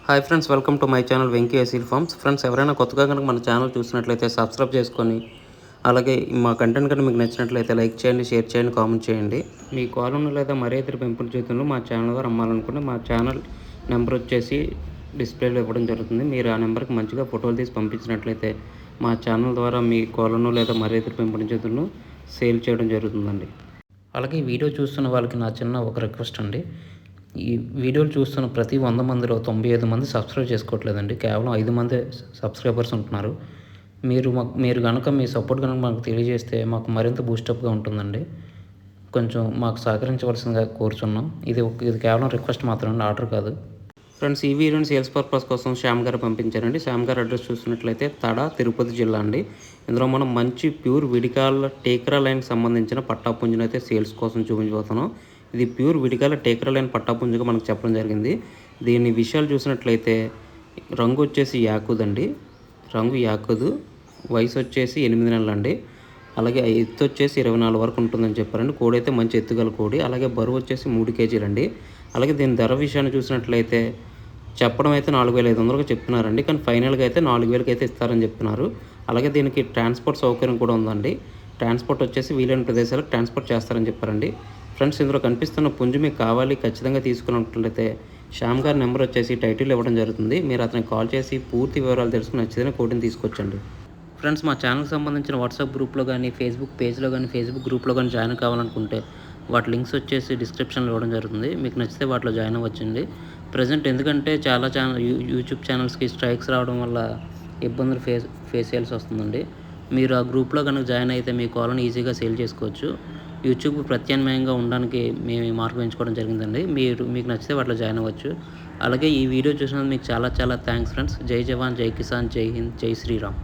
Hi friends, welcome to my channel Venky seed farms. Friends, ఎవరైనా కొత్తగా కనుక మన ఛానల్ చూసినట్లయితే సబ్స్క్రైబ్ చేసుకొని, అలాగే మా కంటెంట్ కనుక మీకు నచ్చినట్లయితే లైక్ చేయండి, షేర్ చేయండి, కామెంట్ చేయండి. మీ కోళ్ళను లేదా మరే ఇతర పెంపుడు చేతులను మా ఛానల్ ద్వారా అమ్మాలనుకుంటే మా ఛానల్ నెంబర్ వచ్చేసి డిస్ప్లేలో ఇవ్వడం జరుగుతుంది. మీరు ఆ నెంబర్కి మంచిగా ఫోటోలు తీసి పంపించినట్లయితే మా ఛానల్ ద్వారా మీ కోళ్ళను లేదా మరే ఇతర పెంపుడు చేతులను సేల్ చేయడం జరుగుతుందండి. అలాగే ఈ వీడియో చూస్తున్న వాళ్ళకి నా చిన్న ఒక రిక్వెస్ట్ అండి. ఈ వీడియోలు చూస్తున్న ప్రతి 100 మందిలో 95 మంది సబ్స్క్రైబ్ చేసుకోవట్లేదండి. కేవలం 5 మందే సబ్స్క్రైబర్స్ ఉంటున్నారు. మీరు కనుక మీ సపోర్ట్ కనుక మాకు తెలియజేస్తే మాకు మరింత బూస్టప్గా ఉంటుందండి. కొంచెం మాకు సహకరించవలసిందిగా కోరుచున్నాం. ఇది కేవలం రిక్వెస్ట్ మాత్రమే, ఆర్డర్ కాదు. ఫ్రెండ్స్, ఈ వీడియోని సేల్స్ పర్పస్ కోసం శ్యామ్ గారు పంపించారండి. శ్యామ్ గారు అడ్రస్ చూసినట్లయితే తడ, తిరుపతి జిల్లా అండి. ఇందులో మనం మంచి ప్యూర్ విడికాల టేకరా లైన్కి సంబంధించిన పట్టాపుంజును అయితే సేల్స్ కోసం చూపించబోతున్నాం. ఇది ప్యూర్ విడికాల టేకరా లైన్ పట్టాపుంజుగా మనకు చెప్పడం జరిగింది. దీని విషయాలు చూసినట్లయితే రంగు వచ్చేసి యాకుదండి, రంగు యాకుదు, వయసు వచ్చేసి 8 నెలలండి. అలాగే ఎత్తు వచ్చేసి 24 వరకు ఉంటుందని చెప్పారండి. కోడి అయితే మంచి ఎత్తుగల కోడి. అలాగే బరువు వచ్చేసి 3 కేజీలండి. అలాగే దీని ధర విషయాన్ని చూసినట్లయితే చెప్పడం అయితే 4,500గా చెప్తున్నారండి. కానీ ఫైనల్గా అయితే 4,000కి అయితే ఇస్తారని చెప్తున్నారు. అలాగే దీనికి ట్రాన్స్పోర్ట్ సౌకర్యం కూడా ఉందండి. ట్రాన్స్పోర్ట్ వచ్చేసి వీలైన ప్రదేశాలకు ట్రాన్స్పోర్ట్ చేస్తారని చెప్పారండి. ఫ్రెండ్స్, ఇందులో కనిపిస్తున్న పుంజు మీకు కావాలి, ఖచ్చితంగా తీసుకున్నట్లయితే శ్యామ్ గారి నెంబర్ వచ్చేసి టైటిల్ ఇవ్వడం జరుగుతుంది. మీరు అతనికి కాల్ చేసి పూర్తి వివరాలు తెలుసుకుని నచ్చితేనే కోడిని తీసుకొచ్చండి. ఫ్రెండ్స్, మా ఛానల్కి సంబంధించిన వాట్సాప్ గ్రూప్లో కానీ, ఫేస్బుక్ పేజ్లో కానీ, ఫేస్బుక్ గ్రూప్లో కానీ జాయిన్ కావాలనుకుంటే వాటి లింక్స్ వచ్చేసి డిస్క్రిప్షన్లో ఇవ్వడం జరుగుతుంది. మీకు నచ్చితే వాటిలో జాయిన్ అవ్వచ్చండి. ప్రజెంట్ ఎందుకంటే చాలా యూట్యూబ్ ఛానల్స్కి స్ట్రైక్స్ రావడం వల్ల ఇబ్బందులు ఫేస్ చేయాల్సి వస్తుందండి. మీరు ఆ గ్రూప్లో కనుక జాయిన్ అయితే మీ కాల్ని ఈజీగా సేల్ చేసుకోవచ్చు. యూట్యూబ్ ప్రత్యామ్నాయంగా ఉండడానికి మేము ఈ మార్గం ఎంచుకోవడం జరిగిందండి. మీకు నచ్చితే వాటిలో జాయిన్ అవ్వచ్చు. అలాగే ఈ వీడియో చూసినందుకు మీకు చాలా థ్యాంక్స్ ఫ్రెండ్స్. జై జవాన్, జై కిసాన్, జై హింద్, జై శ్రీరామ్.